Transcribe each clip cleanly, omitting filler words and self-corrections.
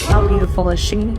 How beautiful is she?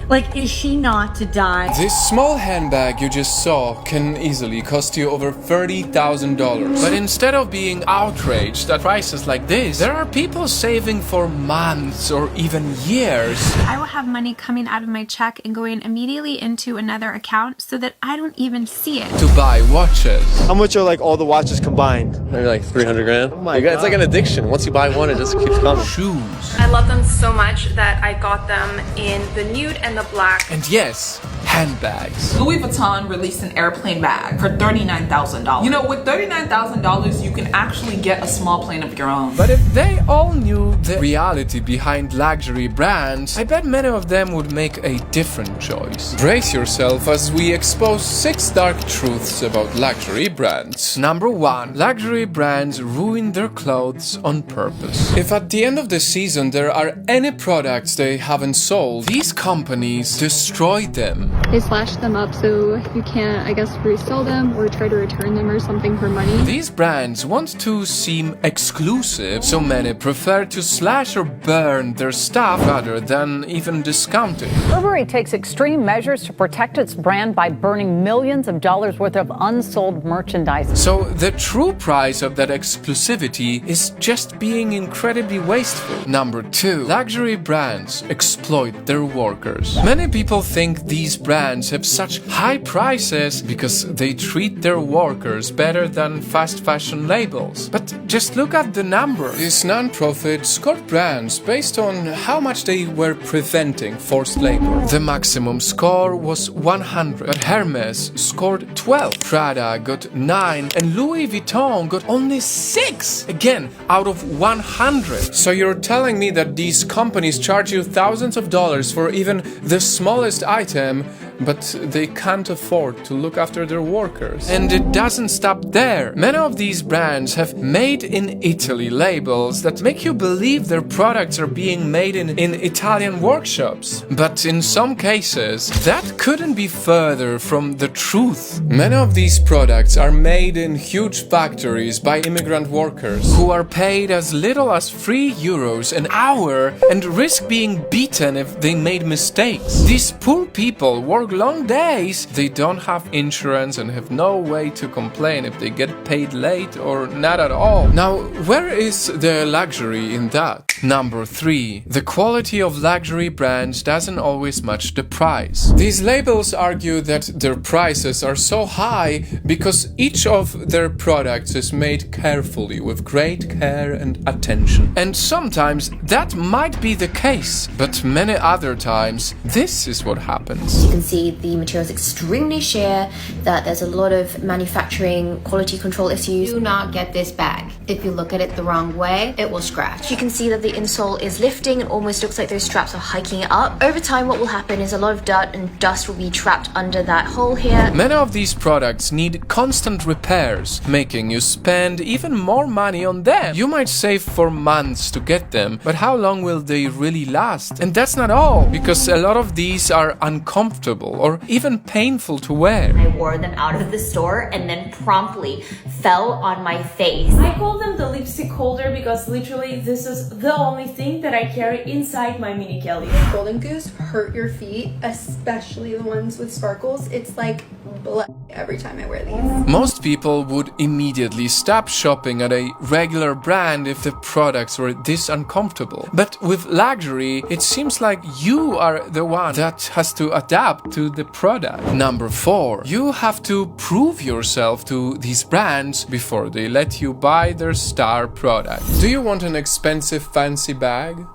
Like, is she not to die? This small handbag you just saw can easily cost you over $30,000. But instead of being outraged at prices like this, there are people saving for months or even years. I will have money coming out of my check and going immediately into another account so that I don't even see it. To buy watches. How much are like all the watches combined? Maybe like 300 grand. Oh my God. It's like an addiction. Once you buy one, it just keeps coming. Shoes. I love them so much that I got them in the nude and the black. And yes, handbags. Louis Vuitton released an airplane bag for $39,000. You know, with $39,000, you can actually get a small plane of your own. But if they all knew the reality behind luxury brands, I bet many of them would make a different choice. Brace yourself as we expose 6 dark truths about luxury brands. Number 1. Luxury brands ruin their clothes on purpose. If at the end of the season there are any products they haven't sold, these companies destroy them. They slash them up so you can't, I guess, resell them or try to return them or something for money. These brands want to seem exclusive, so many prefer to slash or burn their stuff rather than even discount it. Burberry takes extreme measures to protect its brand by burning millions of dollars worth of unsold merchandise. So the true price of that exclusivity is just being incredibly wasteful. Number 2. Luxury brands exploit their workers. Many people think these brands have such high prices because they treat their workers better than fast fashion labels. But just look at the number. These non-profit scored brands based on how much they were preventing forced labor. The maximum score was 100, but Hermes scored 12. Prada got 9 and Louis Vuitton got only 6, again out of 100. So you're telling me that these companies charge you thousands of dollars for even the smallest item, but they can't afford to look after their workers. And it doesn't stop there. Many of these brands have made in Italy labels that make you believe their products are being made in Italian workshops. But in some cases, that couldn't be further from the truth. Many of these products are made in huge factories by immigrant workers who are paid as little as €3 an hour and risk being beaten if they made mistakes. These poor people work long days. They don't have insurance and have no way to complain if they get paid late or not at all. Now, where is the luxury in that? Number 3. The quality of luxury brands doesn't always match the price. These labels argue that their prices are so high because each of their products is made carefully with great care and attention. And sometimes that might be the case, but many other times this is what happens. You can see the material is extremely sheer, that there's a lot of manufacturing quality control issues. Do not get this bag. If you look at it the wrong way, it will scratch. You can see that the insole is lifting and almost looks like those straps are hiking it up. Over time, what will happen is a lot of dirt and dust will be trapped under that hole here. Many of these products need constant repairs, making you spend even more money on them. You might save for months to get them, but how long will they really last? And that's not all, because a lot of these are uncomfortable or even painful to wear. I wore them out of the store and then promptly fell on my face. I call them the lipstick holder because literally this is the only thing that I carry inside my mini Kelly. Golden Goose hurt your feet, especially the ones with sparkles. It's like blood every time I wear these. Most people would immediately stop shopping at a regular brand if the products were this uncomfortable. But with luxury, it seems like you are the one that has to adapt to the product. Number 4. You have to prove yourself to these brands before they let you buy their star product. Do you want an expensive fancy bag?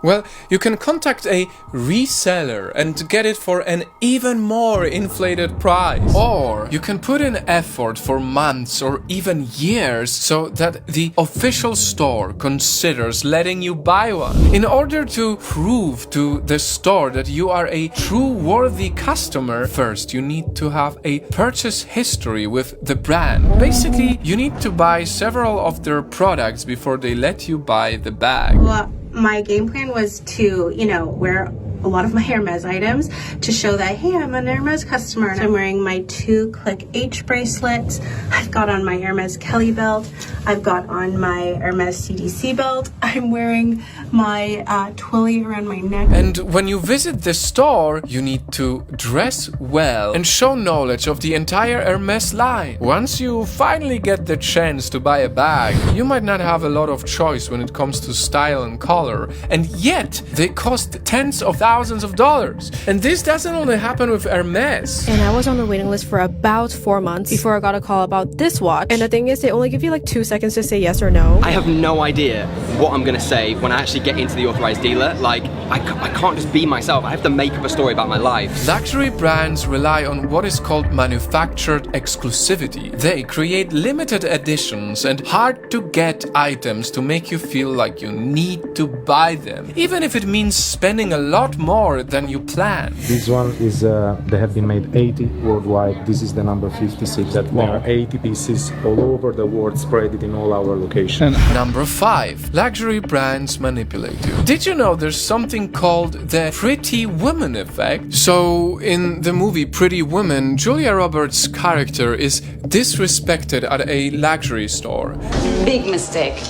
Well, you can contact a reseller and get it for an even more inflated price. Or you can put in effort for months or even years so that the official store considers letting you buy one. In order to prove to the store that you are a true worthy customer, first you need to have a purchase history with the brand. Basically, you need to buy several of their products before they let you buy the bag. My game plan was to, wear a lot of my Hermes items to show that, hey, I'm an Hermes customer. I'm wearing my 2-click H bracelets. I've got on my Hermes Kelly belt. I've got on my Hermes CDC belt. I'm wearing my twilly around my neck. And when you visit the store, you need to dress well and show knowledge of the entire Hermes line. Once you finally get the chance to buy a bag, you might not have a lot of choice when it comes to style and color, and yet they cost tens of thousands of dollars. And this doesn't only happen with Hermes. And I was on the waiting list for about 4 months before I got a call about this watch. And the thing is, they only give you like 2 seconds to say yes or no. I have no idea what I'm gonna say when I actually get into the authorized dealer. Like, I can't just be myself. I have to make up a story about my life. Luxury brands rely on what is called manufactured exclusivity. They create limited editions and hard-to-get items to make you feel like you need to buy them, even if it means spending a lot more than you planned. This one is, they have been made 80 worldwide. This is the number 56. That there are 80 pieces all over the world, spread it in all our locations. Number 5. Luxury brands manipulate you. Did you know there's something called the Pretty Woman effect? So, in the movie Pretty Woman, Julia Roberts' character is disrespected at a luxury store. Big mistake.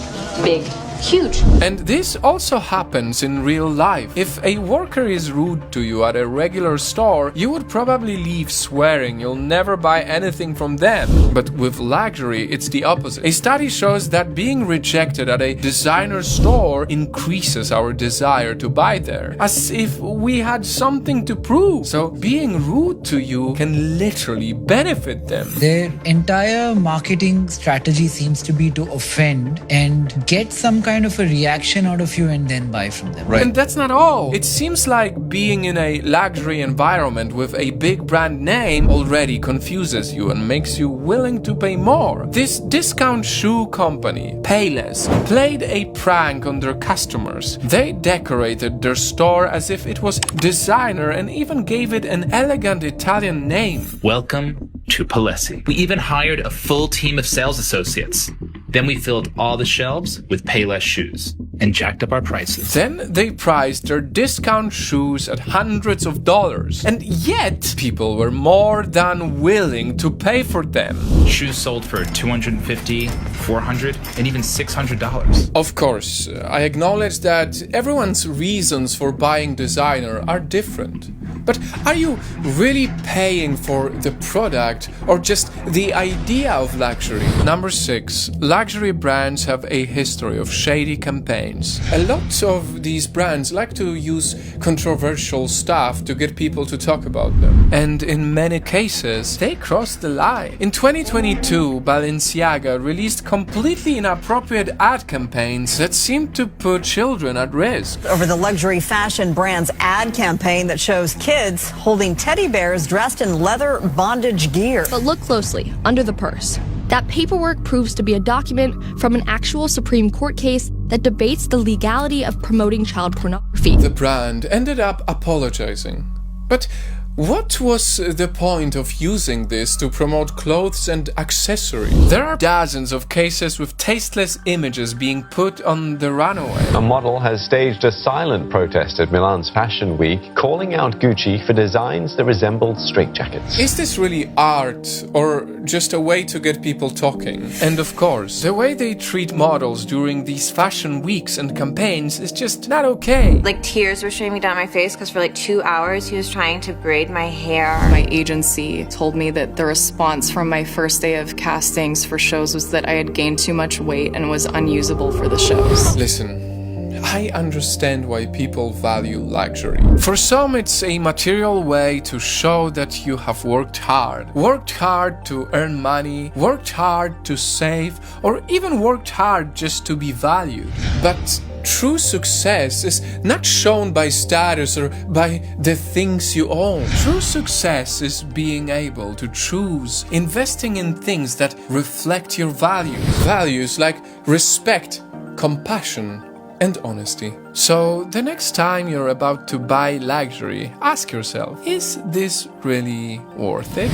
Big. Huge. And this also happens in real life. If a worker is rude to you at a regular store, you would probably leave swearing you'll never buy anything from them. But with luxury, it's the opposite. A study shows that being rejected at a designer store increases our desire to buy there, as if we had something to prove. So being rude to you can literally benefit them. Their entire marketing strategy seems to be to offend and get some kind of a reaction out of you and then buy from them. Right. And that's not all. It seems like being in a luxury environment with a big brand name already confuses you and makes you willing to pay more. This discount shoe company, Payless, played a prank on their customers. They decorated their store as if it was designer and even gave it an elegant Italian name. Welcome to Palessi. We even hired a full team of sales associates. Then we filled all the shelves with Payless shoes and jacked up our prices. Then they priced their discount shoes at hundreds of dollars. And yet, people were more than willing to pay for them. Shoes sold for $250, $400, and even $600. Of course, I acknowledge that everyone's reasons for buying designer are different. But are you really paying for the product or just the idea of luxury? Number 6. Luxury brands have a history of shady campaigns. A lot of these brands like to use controversial stuff to get people to talk about them. And in many cases, they cross the line. In 2022, Balenciaga released completely inappropriate ad campaigns that seemed to put children at risk. Over the luxury fashion brand's ad campaign that shows kids holding teddy bears dressed in leather bondage gear. But look closely, under the purse. That paperwork proves to be a document from an actual Supreme Court case that debates the legality of promoting child pornography. The brand ended up apologizing. But what was the point of using this to promote clothes and accessories? There are dozens of cases with tasteless images being put on the runway. A model has staged a silent protest at Milan's Fashion Week, calling out Gucci for designs that resembled straitjackets. Is this really art or just a way to get people talking? And of course, the way they treat models during these fashion weeks and campaigns is just not okay. Like tears were streaming down my face because for like 2 hours he was trying to braid my hair. My agency told me that the response from my first day of castings for shows was that I had gained too much weight and was unusable for the shows. Listen, I understand why people value luxury. For some, it's a material way to show that you have worked hard to earn money, worked hard to save, or even worked hard just to be valued. But true success is not shown by status or by the things you own. True success is being able to choose investing in things that reflect your values. Values like respect, compassion, and honesty. So the next time you're about to buy luxury, ask yourself, is this really worth it?